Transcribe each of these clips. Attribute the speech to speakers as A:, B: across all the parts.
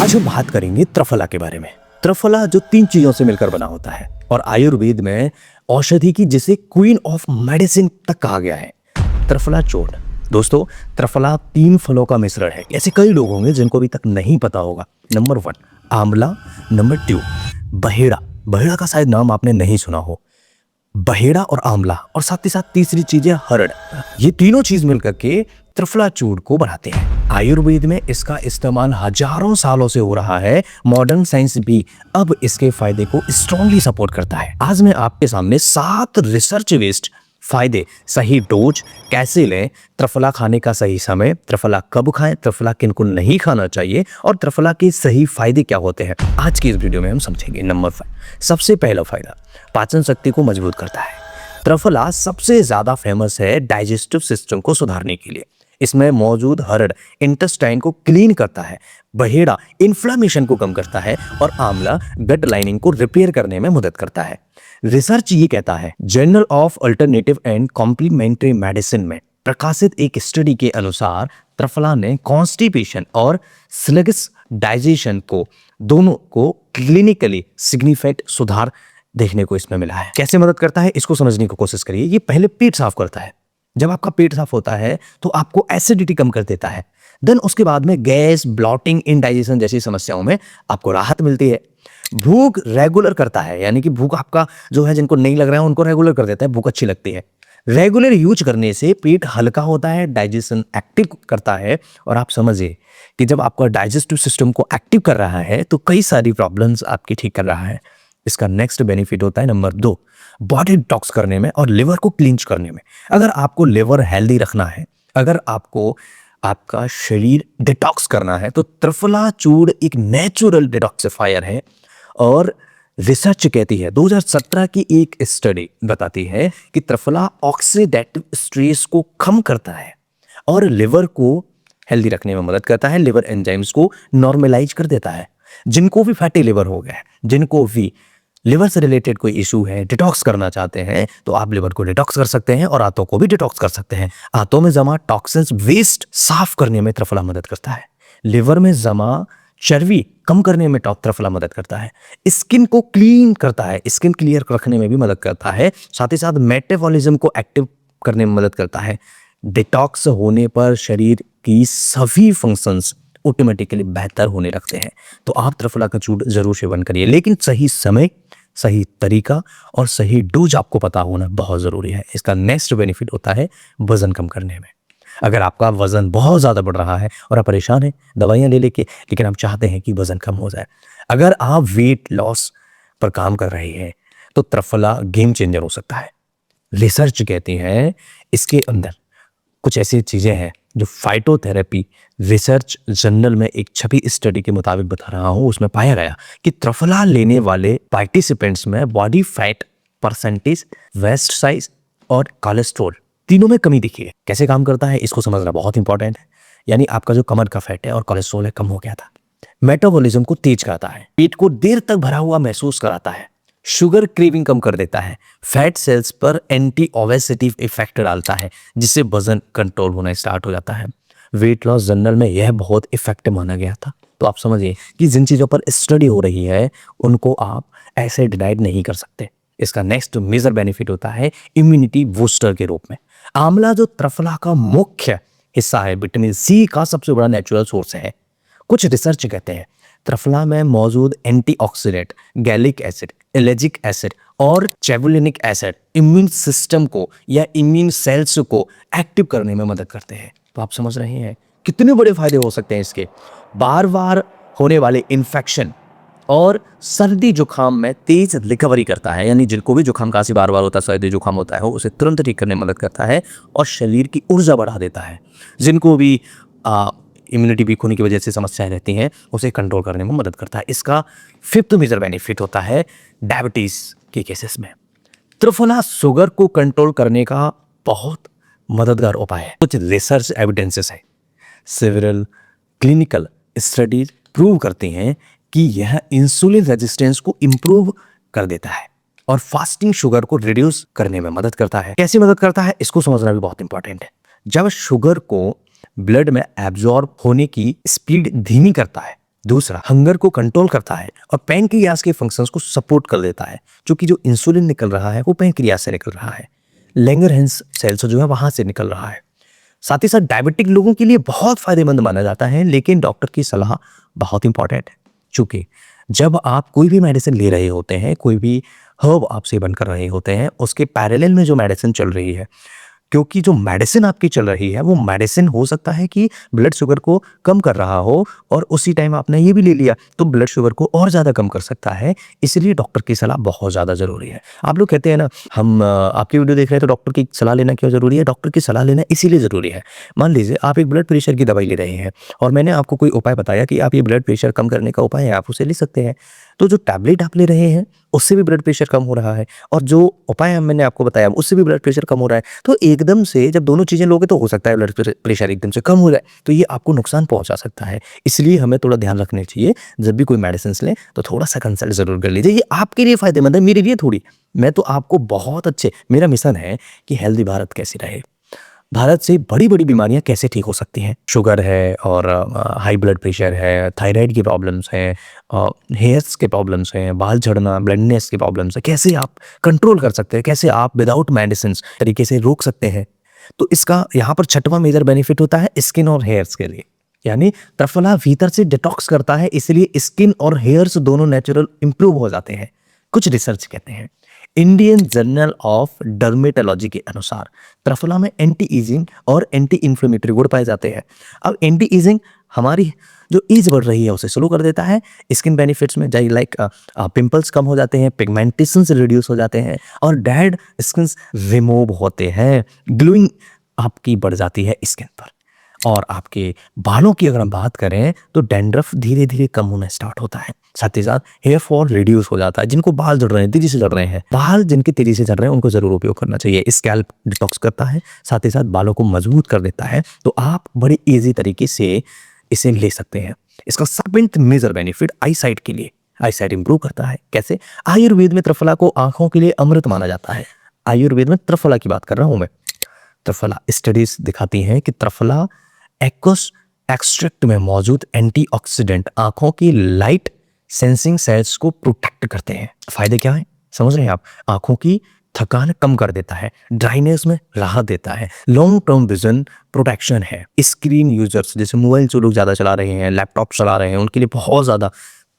A: आज हम बात करेंगे त्रिफला के बारे में। त्रिफला जो 3 चीजों से मिलकर बना होता है और आयुर्वेद में औषधि की जिसे क्वीन ऑफ मेडिसिन तक कहा गया है। त्रिफला चूर्ण दोस्तों, त्रिफला 3 फलों का मिश्रण है। ऐसे कई लोग होंगे जिनको अभी तक नहीं पता होगा। नंबर 1 आंवला, नंबर 2 बहेड़ा। बहेड़ा का शायद नाम आपने नहीं सुना हो। बहेड़ा और आंवला और साथ ही साथ तीसरी चीज है हरड़। ये तीनों चीज मिलकर के त्रिफला चूर्ण को बनाते हैं। आयुर्वेद में इसका इस्तेमाल हजारों सालों से हो रहा है। मॉडर्न साइंस भी अब इसके फायदे को स्ट्रांगली सपोर्ट करता है। आज मैं आपके सामने 7 रिसर्च बेस्ड फायदे, सही डोज कैसे लें, त्रिफला खाने का सही समय, त्रिफला कब खाएं, त्रिफला किनको नहीं खाना चाहिए और त्रिफला के सही फायदे क्या होते हैं, आज की इस वीडियो में हम समझेंगे। नंबर 5 सबसे पहला फायदा, पाचन शक्ति को मजबूत करता है। त्रिफला सबसे ज्यादा फेमस है डाइजेस्टिव सिस्टम को सुधारने के लिए। इसमें मौजूद हरड़ इंटेस्टाइन को क्लीन करता है, बहेड़ा इन्फ्लामेशन को कम करता है और आंवला गट लाइनिंग को रिपेयर करने में मदद करता है। रिसर्च ये कहता है, journal of alternative and complementary medicine में प्रकाशित एक स्टडी के अनुसार त्रिफला ने कॉन्स्टिपेशन और स्लगिश डाइजेशन को दोनों को क्लिनिकली सिग्निफिकेंट सुधार देखने को इसमें मिला है। कैसे मदद करता है इसको समझने की कोशिश करिए। ये पहले पेट साफ करता है। जब आपका पेट साफ होता है तो आपको एसिडिटी कम कर देता है। देन उसके बाद में गैस, ब्लॉटिंग, इनडाइजेशन जैसी समस्याओं में आपको राहत मिलती है। भूख रेगुलर करता है, यानी कि भूख आपका जो है, जिनको नहीं लग रहा है उनको रेगुलर कर देता है, भूख अच्छी लगती है। रेगुलर यूज करने से पेट हल्का होता है, डाइजेशन एक्टिव करता है और आप समझिए कि जब आपका डाइजेस्टिव सिस्टम को एक्टिव कर रहा है तो कई सारी प्रॉब्लम्स आपकी ठीक कर रहा है। इसका नेक्स्ट बेनिफिट होता है नंबर 2 बॉडी डिटॉक्स करने में और लिवर को क्लींच करने में। अगर आपको लिवर हेल्दी रखना है, अगर आपको आपका शरीर डिटॉक्स करना है तो त्रिफला चूर्ण एक नेचुरल डिटॉक्सिफायर है। और रिसर्च कहती है, 2017 की एक स्टडी बताती है कि त्रिफला ऑक्सीडेटिव स्ट्रेस को कम करता है और लिवर को हेल्दी रखने में मदद करता है। लिवर एंजाइम्स को नॉर्मलाइज कर देता है। जिनको भी फैटी लिवर हो गया है, जिनको भी लिवर से रिलेटेड कोई इशू है, डिटॉक्स करना चाहते हैं, तो आप लिवर को डिटॉक्स कर सकते हैं और आंतों को भी डिटॉक्स कर सकते हैं। आंतों में जमा टॉक्सिन्स, वेस्ट साफ करने में त्रिफला मदद करता है। लिवर में जमा चर्बी कम करने में त्रिफला मदद करता है। स्किन को क्लीन करता है, स्किन क्लियर रखने में भी मदद करता है। साथ ही साथ मेटाबॉलिज्म को एक्टिव करने में मदद करता है। डिटॉक्स होने पर शरीर की सभी फंक्शंस ऑटोमेटिकली बेहतर होने लगते हैं। तो आप त्रिफला का चूर्ण जरूर सेवन करिए, लेकिन सही समय, सही तरीका और सही डोज आपको पता होना बहुत जरूरी है। इसका नेक्स्ट बेनिफिट होता है वजन कम करने में। अगर आपका वजन बहुत ज्यादा बढ़ रहा है और आप परेशान हैं दवाइयां ले लेके, लेकिन आप चाहते हैं कि वजन कम हो जाए, अगर आप वेट लॉस पर काम कर रहे हैं तो त्रिफला गेम चेंजर हो सकता है। रिसर्च कहती है इसके अंदर कुछ ऐसी चीजें हैं जो फाइटोथेरेपी रिसर्च जर्नल में एक छपी स्टडी के मुताबिक बता रहा हूं, उसमें पाया गया कि त्रिफला लेने वाले पार्टिसिपेंट्स में body fat percentage, waste size और कोलेस्ट्रॉल तीनों में कमी दिखी है। कैसे काम करता है इसको समझना बहुत इंपॉर्टेंट है। यानी आपका जो कमर का फैट है और कोलेस्ट्रॉल है कम हो गया था। मेटाबॉलिज्म को तेज करता है, पेट को देर तक भरा हुआ महसूस कराता है, शुगर क्रेविंग कम कर देता है, फैट सेल्स पर एंटी ओबेसिटी इफेक्ट डालता है, जिससे वजन कंट्रोल होना स्टार्ट हो जाता है। वेट लॉस जर्नल में यह बहुत इफेक्टिव माना गया था। तो आप समझिए कि जिन चीजों पर स्टडी हो रही है उनको आप ऐसे डिनाइड नहीं कर सकते। इसका नेक्स्ट मेजर बेनिफिट होता है इम्यूनिटी बूस्टर के रूप में। आंवला जो त्रिफला का मुख्य हिस्सा है, विटामिन सी का सबसे बड़ा नेचुरल सोर्स है। कुछ रिसर्च कहते हैं त्रिफला में मौजूद एंटीऑक्सीडेंट, गैलिक एसिड, एलेजिक एसिड और चैवुलिनिक एसिड इम्यून सिस्टम को या इम्यून सेल्स को एक्टिव करने में मदद करते हैं। तो आप समझ रहे हैं कितने बड़े फायदे हो सकते हैं इसके। बार बार होने वाले इन्फेक्शन और सर्दी जुकाम में तेज रिकवरी करता है, यानी जिनको भी जुकाम खांसी बार बार होता है, सर्दी जुकाम होता है, उसे तुरंत ठीक करने में मदद करता है और शरीर की ऊर्जा बढ़ा देता है। जिनको भी इम्यूनिटी वीक होने की वजह से समस्याएं रहती हैं उसे कंट्रोल करने में मदद करता है। इसका 5th मेजर बेनिफिट होता है डायबिटीज के केसेस में। त्रिफला शुगर को कंट्रोल करने का बहुत मददगार उपाय है। कुछ रिसर्च एविडेंसेस है, सेवरल क्लिनिकल स्टडीज प्रूव करती हैं कि यह इंसुलिन रेजिस्टेंस को इंप्रूव कर देता है और फास्टिंग शुगर को रिड्यूस करने में मदद करता है। कैसे मदद करता है इसको समझना भी बहुत इंपॉर्टेंट है। जब शुगर को ब्लड में एब्जॉर्ब होने की स्पीड धीमी करता है दूसरा, हंगर को कंट्रोल करता है और पैंक्रियास के फंक्शंस को सपोर्ट कर देता है, क्योंकि जो इंसुलिन निकल रहा है वो पैंक्रियास से निकल रहा है, लैंगरहैंस सेल्स जो है वहां से निकल रहा है। साथ ही साथ डायबिटिक लोगों के लिए बहुत फायदेमंद माना जाता है, लेकिन डॉक्टर की सलाह बहुत इंपॉर्टेंट है, क्योंकि जब आप कोई भी मेडिसिन ले रहे होते हैं, कोई भी हर्ब आप सेवन कर रहे होते हैं, उसके पैरेलल में जो मेडिसिन चल रही है, क्योंकि जो मेडिसिन आपकी चल रही है वो मेडिसिन हो सकता है कि ब्लड शुगर को कम कर रहा हो और उसी टाइम आपने ये भी ले लिया तो ब्लड शुगर को और ज़्यादा कम कर सकता है। इसलिए डॉक्टर की सलाह बहुत ज़्यादा ज़रूरी है। आप लोग कहते हैं ना, हम आपकी वीडियो देख रहे हैं तो डॉक्टर की सलाह लेना क्यों ज़रूरी है? डॉक्टर की सलाह लेना इसीलिए ज़रूरी है। मान लीजिए आप एक ब्लड प्रेशर की दवाई ले रहे हैं और मैंने आपको कोई उपाय बताया कि आप ये ब्लड प्रेशर कम करने का उपाय है, आप उसे ले सकते हैं। तो जो टैबलेट आप ले रहे हैं उससे भी ब्लड प्रेशर कम हो रहा है और जो उपाय मैंने आपको बताया उससे भी ब्लड प्रेशर कम हो रहा है। तो एकदम से जब दोनों चीज़ें लोगे तो हो सकता है ब्लड प्रेशर एकदम से कम हो जाए, तो ये आपको नुकसान पहुंचा सकता है। इसलिए हमें थोड़ा ध्यान रखना चाहिए, जब भी कोई मेडिसिन लें तो थोड़ा सा कंसल्ट जरूर कर लीजिए। ये आपके लिए फायदेमंद है, मेरे लिए थोड़ी। मैं तो आपको बहुत अच्छे, मेरा मिशन है कि हेल्दी भारत कैसे रहे, भारत से बड़ी बड़ी बीमारियां कैसे ठीक हो सकती हैं। शुगर है और हाई ब्लड प्रेशर है, थायराइड की प्रॉब्लम्स हैं, हेयर्स के प्रॉब्लम्स हैं, बाल झड़ना, ब्लडनेस की प्रॉब्लम्स है, कैसे आप कंट्रोल कर सकते हैं, कैसे आप विदाउट मेडिसिन तरीके से रोक सकते हैं। तो इसका यहाँ पर छठवां मेजर बेनिफिट होता है स्किन और हेयर्स के लिए, यानी त्रिफला भीतर से डिटॉक्स करता है, इसलिए स्किन और हेयर्स दोनों नेचुरल इंप्रूव हो जाते हैं। कुछ रिसर्च कहते हैं, इंडियन जर्नल ऑफ डर्मेटोलॉजी के अनुसार त्रिफला में एंटी ईजिंग और एंटी इन्फ्लेमेटरी गुण पाए जाते हैं। अब एंटी ईजिंग हमारी जो एज बढ़ रही है उसे स्लो कर देता है। स्किन बेनिफिट्स में जाई लाइक पिंपल्स कम हो जाते हैं, पिगमेंटेशन रिड्यूस हो जाते हैं और डेड स्किन रिमूव होते हैं, ग्लोइंग आपकी बढ़ जाती है स्किन पर। और आपके बालों की अगर हम बात करें तो डैंड्रफ धीरे धीरे कम होना स्टार्ट होता है। साथ ही साथ हेयर फॉल रिड्यूस हो जाता है। जिनको बाल झड़ रहे हैं, तेजी से झड़ रहे हैं, बाल जिनके तेजी से झड़ रहे हैं, उनको जरूर उपयोग करना चाहिए। स्कैल्प डिटॉक्स करता है, साथ ही साथ बालों को मजबूत कर देता है। तो आप बड़े इजी तरीके से इसे ले सकते हैं। इसका seventh major benefit eye sight के लिए, आई साइट इंप्रूव करता है। कैसे? आयुर्वेद में त्रिफला को आंखों के लिए अमृत माना जाता है। आयुर्वेद में त्रिफला की बात कर रहा हूं मैं। त्रिफला स्टडीज दिखाती हैं कि त्रिफला एक्वस एक्सट्रैक्ट में मौजूद एंटीऑक्सीडेंट आंखों की लाइट सेंसिंग सेल्स को प्रोटेक्ट करते हैं। फायदे क्या है समझ रहे हैं आप? आंखों की थकान कम कर देता है, ड्राइनेस में राहत देता है, लॉन्ग टर्म विजन प्रोटेक्शन है। स्क्रीन यूजर्स जैसे मोबाइल जो लोग ज्यादा चला रहे हैं, लैपटॉप चला रहे हैं, उनके लिए बहुत ज्यादा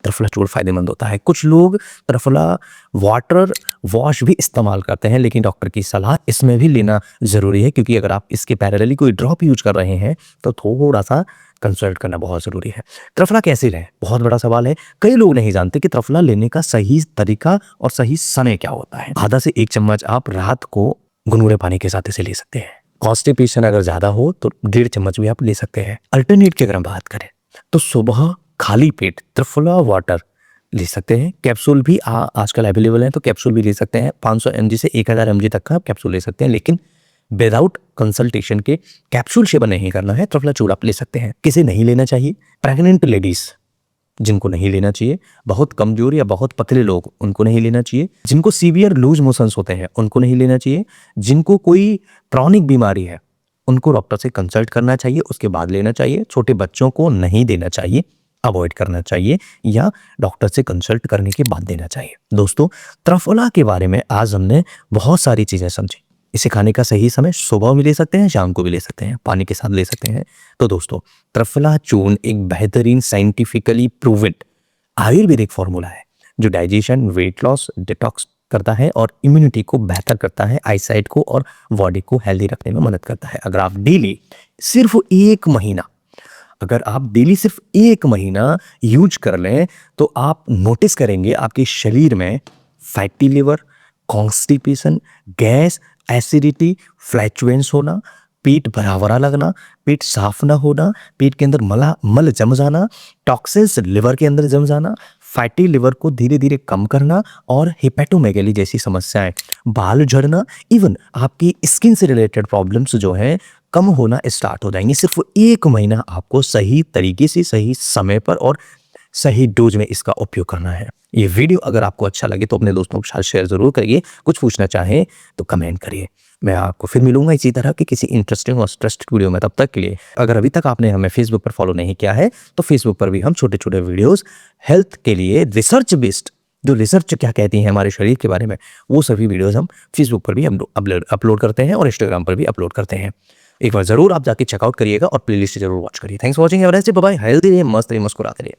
A: त्रिफला चूर्ण फायदेमंद होता है। कुछ लोग त्रिफला वाटर वॉश भी इस्तेमाल करते हैं, लेकिन डॉक्टर की सलाह इसमें भी लेना जरूरी है, क्योंकि अगर आप इसके पैरेलली कोई ड्रॉप यूज कर रहे हैं तो थोड़ा सा कंसल्ट करना बहुत जरूरी है। त्रिफला कैसे लें, बहुत बड़ा सवाल है। कई लोग नहीं जानते कि त्रिफला लेने का सही तरीका और सही समय क्या होता है। आधा से 1 चम्मच आप रात को गुनगुने पानी के साथ इसे ले सकते हैं। कॉन्स्टिपेशन अगर ज्यादा हो तो 1.5 चम्मच भी आप ले सकते हैं। अल्टरनेट की अगर हम बात करें तो सुबह खाली पेट त्रिफला वाटर ले सकते हैं। कैप्सूल भी आजकल अवेलेबल है, तो कैप्सूल भी ले सकते हैं। 500 mg से 1000 mg तक का आप कैप्सूल ले सकते हैं, लेकिन विदाउट कंसल्टेशन के कैप्सूल सेवन नहीं करना है। त्रिफला चूर्ण आप ले सकते हैं। किसे नहीं लेना चाहिए? प्रेग्नेंट लेडीज, जिनको नहीं लेना चाहिए। बहुत कमजोर या बहुत पतले लोग, उनको नहीं लेना चाहिए। जिनको सीवियर लूज मोशंस होते हैं, उनको नहीं लेना चाहिए। जिनको कोई क्रॉनिक बीमारी है, उनको डॉक्टर से कंसल्ट करना चाहिए, उसके बाद लेना चाहिए। छोटे बच्चों को नहीं देना चाहिए, अवॉइड करना चाहिए, या डॉक्टर से कंसल्ट करने के बाद देना चाहिए। दोस्तों, त्रिफला के बारे में आज हमने बहुत सारी चीजें समझी। इसे खाने का सही समय सुबह भी ले सकते हैं, शाम को भी ले सकते हैं, पानी के साथ ले सकते हैं। तो दोस्तों, त्रिफला चूर्ण एक बेहतरीन साइंटिफिकली प्रूवन आयुर्वेदिक फॉर्मूला है जो डाइजेशन, वेट लॉस, डिटॉक्स करता है और इम्यूनिटी को बेहतर करता है, आईसाइट को और बॉडी को हेल्दी रखने में मदद करता है। अगर आप डेली सिर्फ 1 महीना यूज कर लें तो आप नोटिस करेंगे आपके शरीर में fatty liver, constipation, gas, acidity, flatulence होना, पेट भरा लगना, पेट साफ ना होना, पेट के अंदर मल जम जाना, टॉक्सिन्स लिवर के अंदर जम जाना, फैटी लिवर को धीरे धीरे कम करना और हेपेटोमेगैली जैसी समस्याएं, बाल झड़ना, इवन आपकी स्किन से रिलेटेड प्रॉब्लम्स जो हैं कम होना स्टार्ट हो जाएंगे। सिर्फ 1 महीना आपको सही तरीके से, सही समय पर और सही डोज में इसका उपयोग करना है। ये वीडियो अगर आपको अच्छा लगे तो अपने दोस्तों के साथ शेयर जरूर करिए। कुछ पूछना चाहें तो कमेंट करिए। मैं आपको फिर मिलूंगा इसी तरह की किसी इंटरेस्टिंग और इंटरेस्टिंग वीडियो में। तब तक के लिए अगर अभी तक आपने हमें फेसबुक पर फॉलो नहीं किया है तो फेसबुक पर भी हम छोटे छोटे वीडियोस हेल्थ के लिए रिसर्च बेस्ड, जो रिसर्च क्या कहती है हमारे शरीर के बारे में, वो सभी वीडियोस हम फेसबुक पर भी हम अपलोड करते हैं और इंस्टाग्राम पर भी अपलोड करते हैं। एक बार जरूर आप जाके चेकआउट करिएगा और प्लेलिस्ट जरूर वॉच करिए। Thanks for watching. Bye bye. Healthy रहिए, मस्त रहिए, मुस्कुराते रहिए।